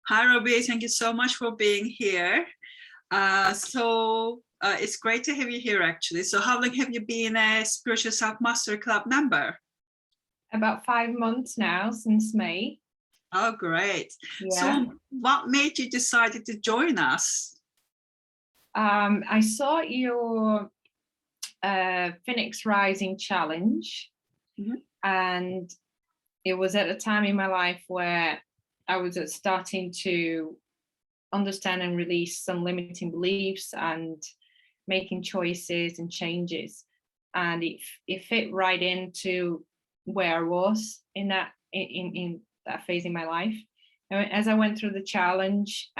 Hi, Robbie. Thank you so much for being here. It's great to have you here, actually. So how long have you been a Spiritual Self-Mastery Club member? About 5 months now, since May. Oh, great. Yeah. So what made you decide to join us? I saw your Phoenix Rising challenge, and it was at a time in my life where I was starting to understand and release some limiting beliefs and making choices and changes, and it fit right into where I was in that phase in my life. And as I went through the challenge,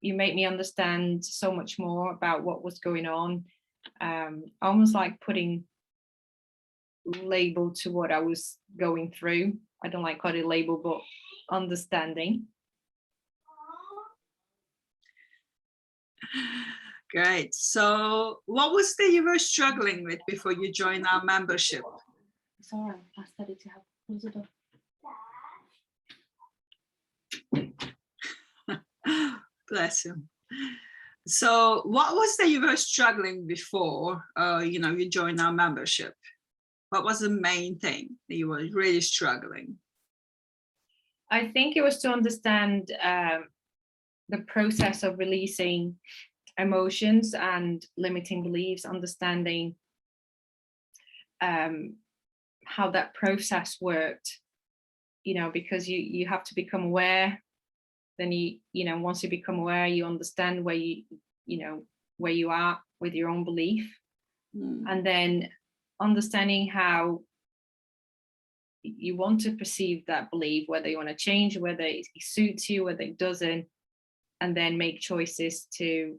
you made me understand so much more about what was going on, almost like putting label to what I was going through. I don't like calling it label, but understanding. Great. So what was that you were struggling with before you joined our membership? Sorry, I started to have close the door. Bless you. So what was that you were struggling before you joined our membership? What was the main thing that you were really struggling? I think it was to understand the process of releasing emotions and limiting beliefs, understanding how that process worked, because you have to become aware. Then once you become aware, you understand where where you are with your own belief, and then understanding how you want to perceive that belief, whether you want to change, whether it suits you, whether it doesn't, and then make choices to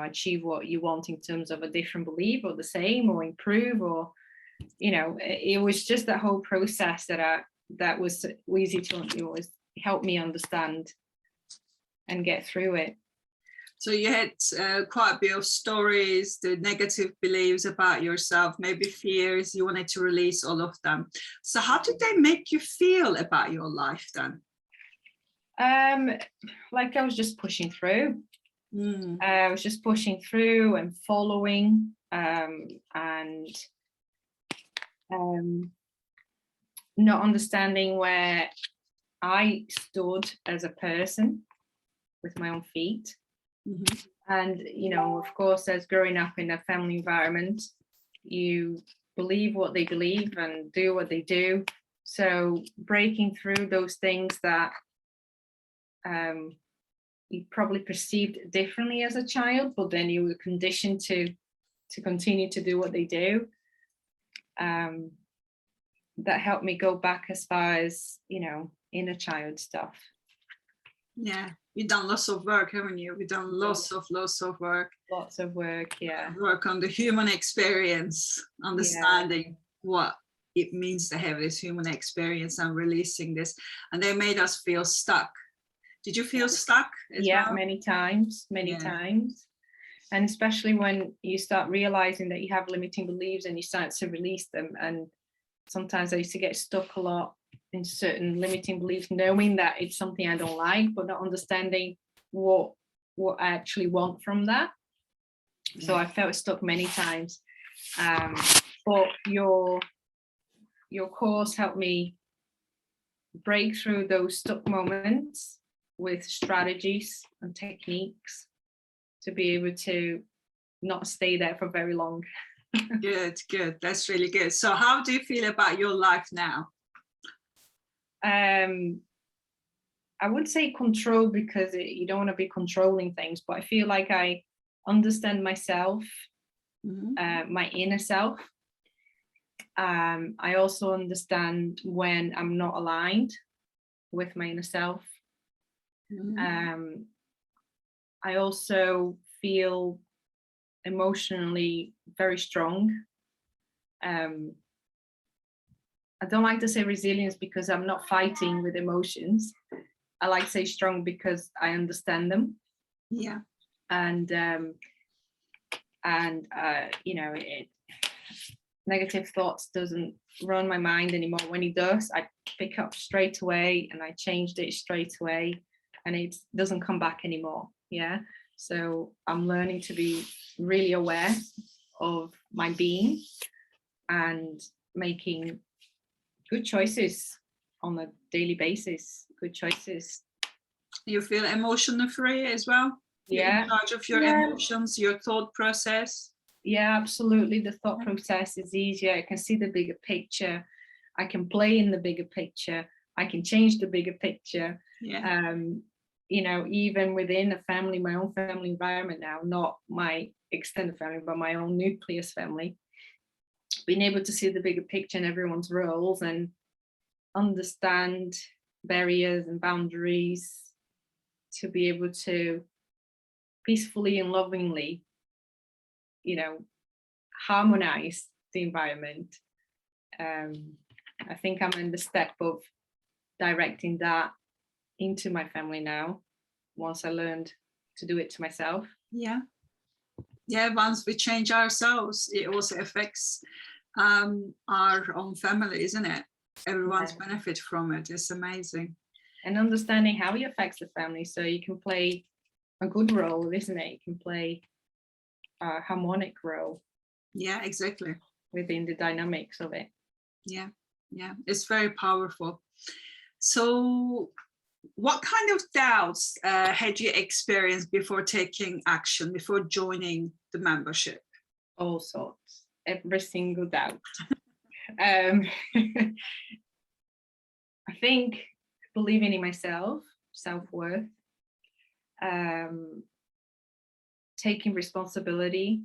achieve what you want in terms of a different belief or the same or improve, or it was just that whole process that was easy to help me understand and get through it. So you had quite a bit of stories, the negative beliefs about yourself, maybe fears, you wanted to release all of them. So how did they make you feel about your life then? Like I was just pushing through. I was just pushing through and following, and not understanding where I stood as a person with my own feet. And of course, as growing up in a family environment, you believe what they believe and do what they do. So breaking through those things that you probably perceived differently as a child, but then you were conditioned to continue to do what they do. That helped me go back as far as inner child stuff. Yeah, you've done lots of work, haven't you? We've done lots of work. Lots of work, yeah. Work on the human experience, understanding what it means to have this human experience and releasing this. And they made us feel stuck. Did you feel stuck as well? Many times. And especially when you start realizing that you have limiting beliefs and you start to release them. And sometimes I used to get stuck a lot in certain limiting beliefs, knowing that it's something I don't like, but not understanding what I actually want from that. So I felt stuck many times. But your course helped me break through those stuck moments with strategies and techniques to be able to not stay there for very long. Good. That's really good. So how do you feel about your life now? I would say control, because you don't want to be controlling things, but I feel like I understand myself, my inner self. I also understand when I'm not aligned with my inner self. I also feel emotionally very strong. I don't like to say resilience because I'm not fighting with emotions. I like to say strong because I understand them. Yeah. And negative thoughts doesn't run my mind anymore. When it does, I pick up straight away and I changed it straight away, and it doesn't come back anymore. Yeah. So I'm learning to be really aware of my being and making good choices on a daily basis. Good choices. You feel emotional free as well? You're Yeah. in charge of your Yeah. emotions, your thought process. Yeah, absolutely. The thought process is easier. I can see the bigger picture. I can play in the bigger picture. I can change the bigger picture. Yeah. You know, even within a family, my own family environment now, not my extended family, but my own nucleus family, being able to see the bigger picture and everyone's roles and understand barriers and boundaries to be able to peacefully and lovingly, you know, harmonize the environment. I think I'm in the step of directing that into my family now, once I learned to do it to myself. Yeah. Yeah, once we change ourselves, it also affects our own family, isn't it? Everyone's benefit from it. It's amazing. And understanding how it affects the family, so you can play a good role, isn't it? You can play a harmonic role. Yeah, exactly. Within the dynamics of it. Yeah, yeah, it's very powerful. So what kind of doubts had you experienced before taking action, before joining the membership? All sorts, every single doubt. I think believing in myself, self-worth, taking responsibility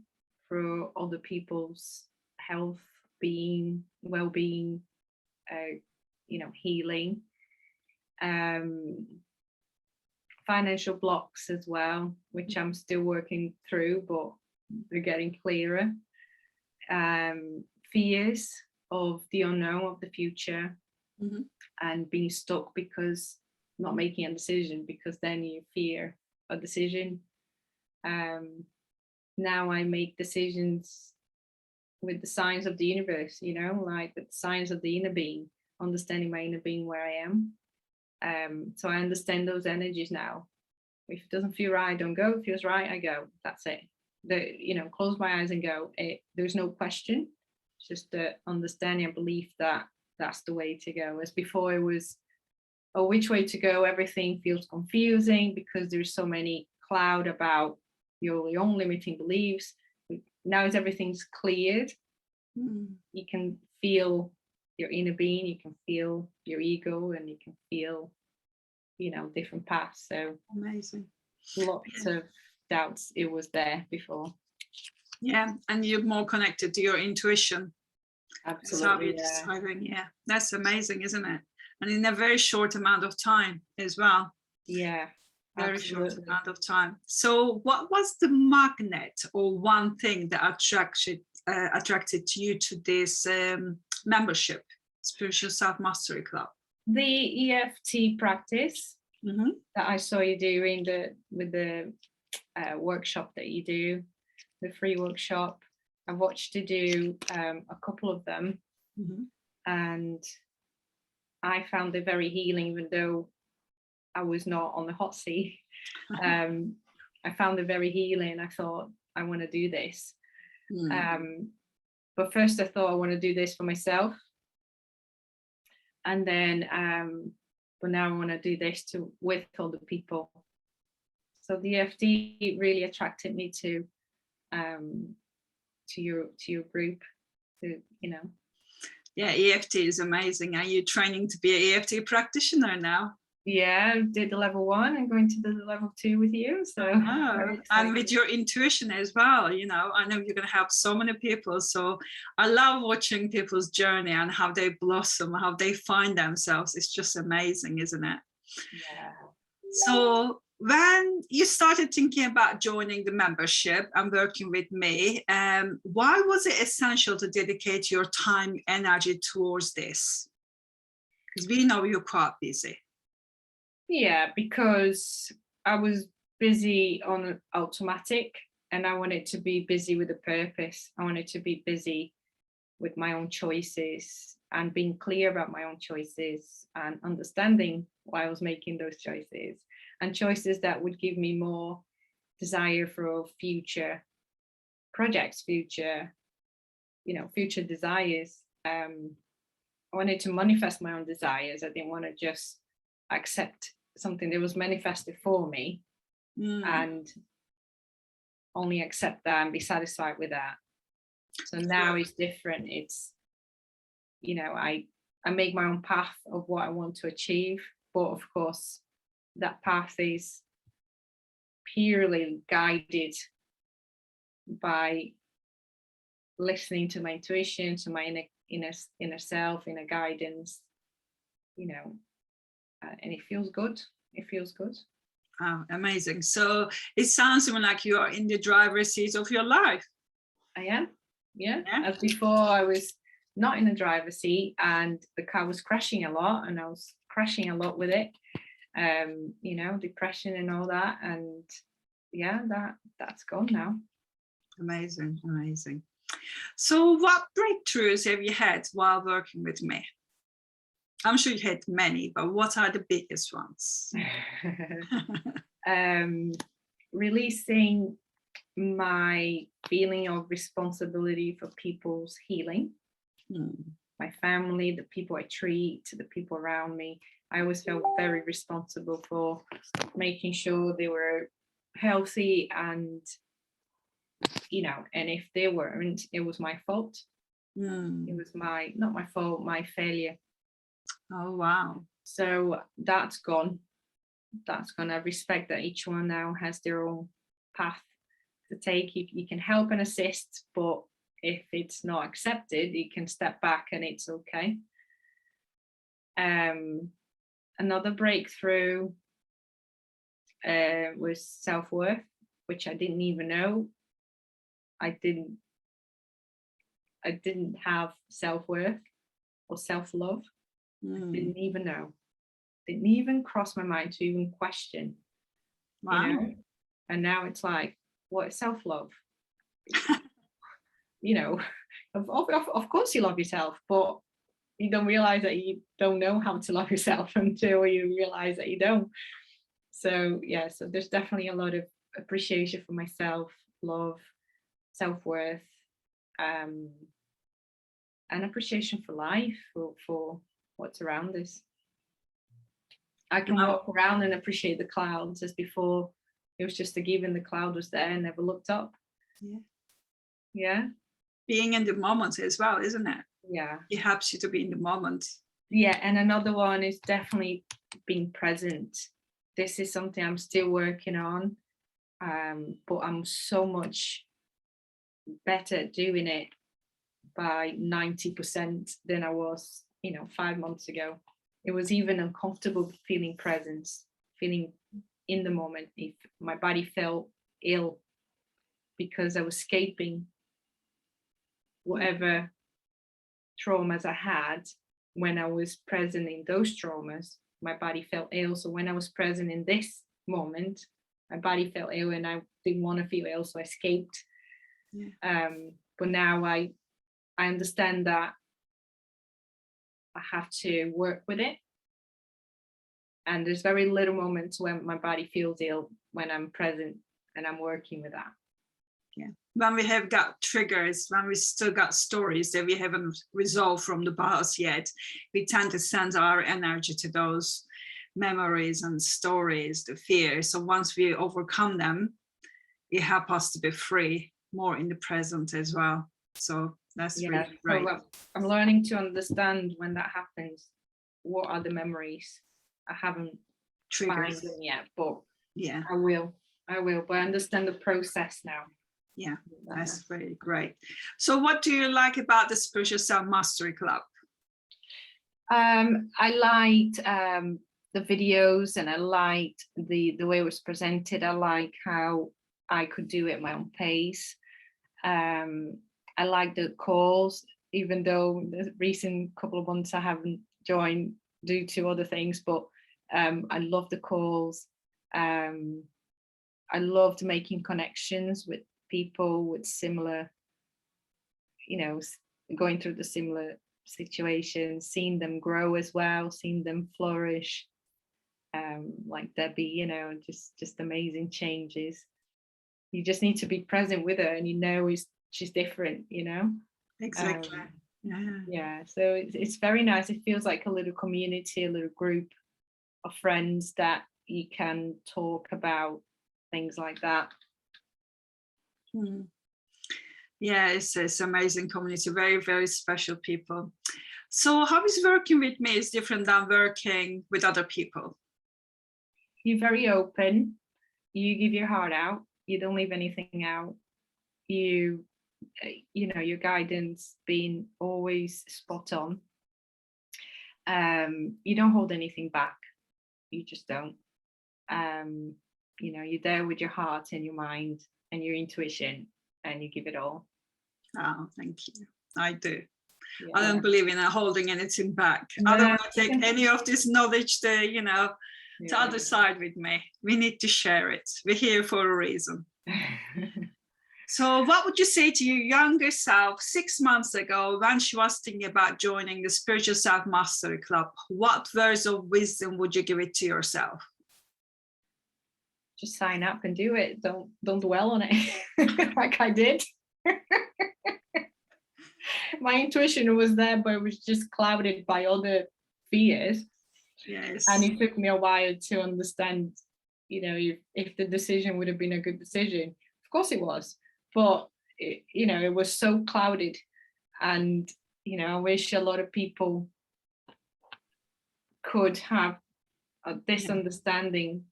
for other people's health, being, well-being, you know, healing, financial blocks as well, which I'm still working through, but they're getting clearer. Fears of the unknown, of the future, and being stuck because not making a decision, because then you fear a decision. Now I make decisions with the signs of the universe, you know, like the signs of the inner being, understanding my inner being, where I am. So I understand those energies now. If it doesn't feel right, I don't go. If it feels right, I go. That's it. You know, close my eyes and go. There's no question. It's just the understanding and belief that that's the way to go. As before, it was, oh, which way to go? Everything feels confusing because there's so many cloud about your own limiting beliefs. Now as everything's cleared, you can feel your inner being, you can feel your ego, and you can feel, you know, different paths. So amazing. Lots of doubts. It was there before. Yeah, and you're more connected to your intuition. Absolutely. That's how yeah, that's amazing, isn't it? And in a very short amount of time as well. Yeah. Very short amount of time. So what was the magnet or one thing that attracted you to this membership, Spiritual Self-Mastery Club? The EFT practice that I saw you do with the workshop that you do, the free workshop. I watched you do a couple of them, and I found it very healing, even though I was not on the hot seat. I found it very healing. I thought, I want to do this. But first I thought I want to do this for myself. And then, but now I want to do this with other people. So the EFT really attracted me to your group, you know. Yeah, EFT is amazing. Are you training to be an EFT practitioner now? Yeah, I did the level 1 and going to the level 2 with you. So and with your intuition as well, you know, I know you're going to help so many people. So I love watching people's journey and how they blossom, how they find themselves. It's just amazing, isn't it? Yeah. So when you started thinking about joining the membership and working with me, why was it essential to dedicate your time, energy towards this? Because we know you're quite busy. Yeah, because I was busy on automatic and I wanted to be busy with a purpose. I wanted to be busy with my own choices and being clear about my own choices and understanding why I was making those choices, and choices that would give me more desire for future projects, future desires. I wanted to manifest my own desires. I didn't want to just accept something that was manifested for me and only accept that and be satisfied with that. So now it's different. It's, I make my own path of what I want to achieve, but of course that path is purely guided by listening to my intuition, to my inner self, inner guidance, and it feels good. It feels good. Oh, amazing. So it sounds even like you are in the driver's seat of your life. I am. Yeah. As before, I was not in the driver's seat and the car was crashing a lot and I was crashing a lot with it. Depression and all that. And yeah, that's gone now. Amazing, amazing. So what breakthroughs have you had while working with me? I'm sure you had many, but what are the biggest ones? Releasing my feeling of responsibility for people's healing, my family, the people I treat, the people around me. I always felt very responsible for making sure they were healthy, and and if they weren't, it was my fault. It was not my fault, my failure. Oh, wow. So that's gone. I respect that each one now has their own path to take. You can help and assist, but if it's not accepted, you can step back and it's okay. Another breakthrough was self-worth, which I didn't even know. I didn't have self-worth or self-love. I didn't even know. Didn't even cross my mind to even question. Wow. And now it's like, what is self-love? Of course you love yourself, but you don't realize that you don't know how to love yourself until you realize that you don't. So yeah, so there's definitely a lot of appreciation for myself, love, self-worth, and appreciation for life, for what's around us. I can walk around and appreciate the clouds, as before it was just a given, the cloud was there and never looked up. Yeah. Being in the moment as well, isn't it? Yeah. It helps you to be in the moment. Yeah, and another one is definitely being present. This is something I'm still working on, but I'm so much better at doing it by 90% than I was, 5 months ago. It was even uncomfortable feeling presence, feeling in the moment. If my body felt ill because I was escaping whatever traumas I had, when I was present in those traumas, my body felt ill. So when I was present in this moment, my body felt ill and I didn't want to feel ill, so I escaped. But now I understand that I have to work with it. And there's very little moments when my body feels ill when I'm present and I'm working with that. Yeah. When we have got triggers, when we still got stories that we haven't resolved from the past yet, we tend to send our energy to those memories and stories, the fears. So once we overcome them, it helps us to be free, more in the present as well. So that's really great. So I'm learning to understand when that happens, what are the memories. I haven't tried them yet, but yeah, I will. But I understand the process now. Yeah, that's very great. So what do you like about the Spiritual Self Mastery Club? I liked the videos, and I liked the way it was presented. I like how I could do it at my own pace. I like the calls, even though the recent couple of months I haven't joined due to other things, but I love the calls. I loved making connections with people with similar, going through the similar situations, seeing them grow as well, seeing them flourish. Like Debbie, you know, just amazing changes. You just need to be present with her, and you know she's different, you know. Exactly. Yeah, so it's very nice. It feels like a little community, a little group of friends that you can talk about things like that. Yeah, it's amazing community, very, very special people. So how is working with me is different than working with other people? You're very open. You give your heart out. You don't leave anything out. You know, your guidance being always spot on. You don't hold anything back. You just don't. You know, you're there with your heart and your mind and your intuition, and you give it all. Oh, thank you. I do. Yeah. I don't believe in holding anything back. No. I don't want to take any of this knowledge to, you know, to other side with me. We need to share it. We're here for a reason. So what would you say to your younger self 6 months ago when she was thinking about joining the Spiritual Self Mastery Club? What words of wisdom would you give it to yourself? Just sign up and do it. Don't dwell on it like I did. My intuition was there, but it was just clouded by other fears. Yes. And it took me a while to understand, you know, if the decision would have been a good decision. Of course it was, but you know, it was so clouded. And you know, I wish a lot of people could have this understanding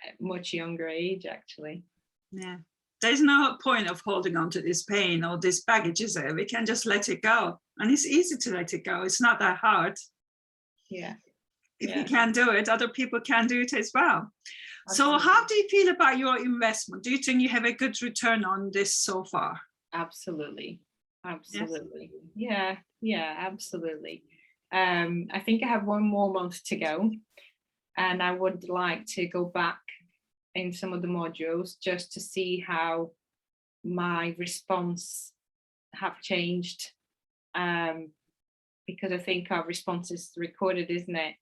at much younger age, actually. Yeah, there's no point of holding on to this pain or this baggage, is there? We can just let it go, and it's easy to let it go. It's not that hard. Yeah. If you can do it, other people can do it as well. Absolutely. So how do you feel about your investment? Do you think you have a good return on this so far? Absolutely. Yes. Yeah, absolutely. I think I have 1 more month to go, and I would like to go back in some of the modules just to see how my response have changed, because I think our response is recorded, isn't it?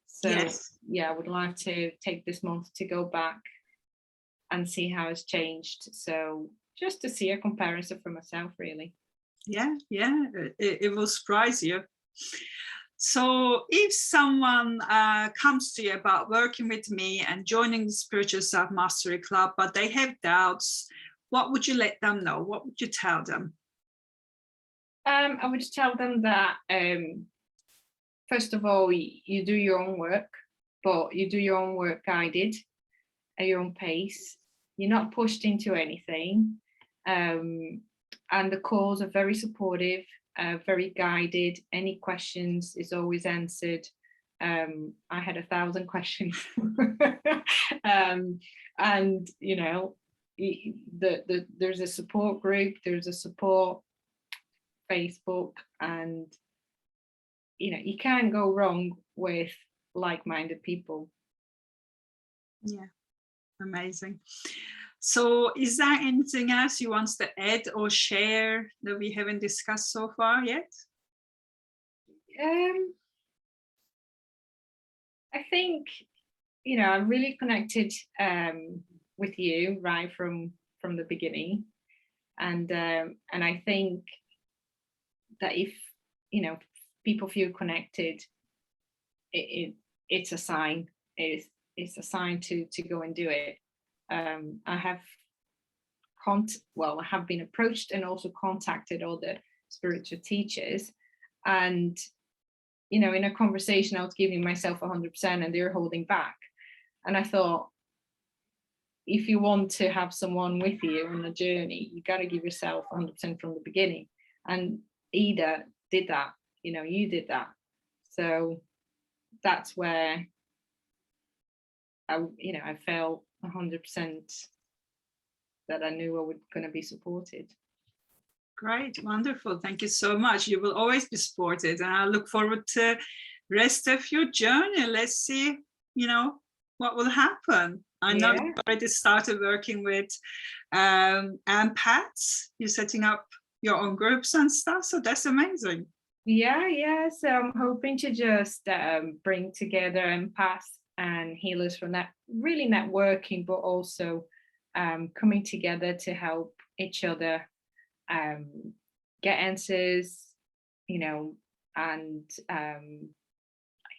So yes. Yeah, I would like to take this month to go back and see how it's changed. So just to see a comparison for myself, really. Yeah, it will surprise you. So if someone comes to you about working with me and joining the Spiritual Self Mastery Club, but they have doubts, what would you let them know? What would you tell them? I would tell them that, first of all, you do your own work, but you do your own work guided at your own pace. You're not pushed into anything. And the calls are very supportive, very guided. Any questions is always answered. I had 1,000 questions. And, you know, there's a support group, there's a support Facebook, and you know, you can't go wrong with like-minded people. Yeah, amazing. So is there anything else you want to add or share that we haven't discussed so far yet? I think, you know, I'm really connected with you right from the beginning, and I think that if, you know, people feel connected, it's a sign. It's a sign to go and do it. I have I have been approached and also contacted all the spiritual teachers, and you know, in a conversation I was giving myself 100% and they're holding back, and I thought, if you want to have someone with you on a journey, you got to give yourself 100% from the beginning. And Ida did that, you know, you did that. So that's where I felt 100% that I knew I was going to be supported. Great, wonderful. Thank you so much. You will always be supported, and I look forward to the rest of your journey. Let's see, you know, what will happen. I know you've already started working with empaths. You're setting up your own groups and stuff. So that's amazing. Yeah. So I'm hoping to just bring together empaths and healers from that, really networking, but also coming together to help each other get answers, you know, and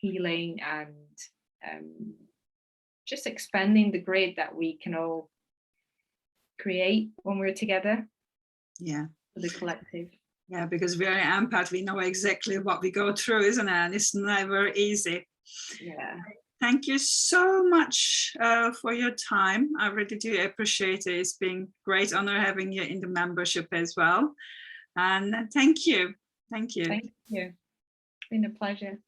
healing, and just expanding the grid that we can all create when we're together. Yeah. For the collective. Yeah, because we're an empath, we know exactly what we go through, isn't it? And it's never easy. Yeah. Thank you so much for your time. I really do appreciate it. It's been great honor having you in the membership as well. And thank you. Thank you. Thank you. It's been a pleasure.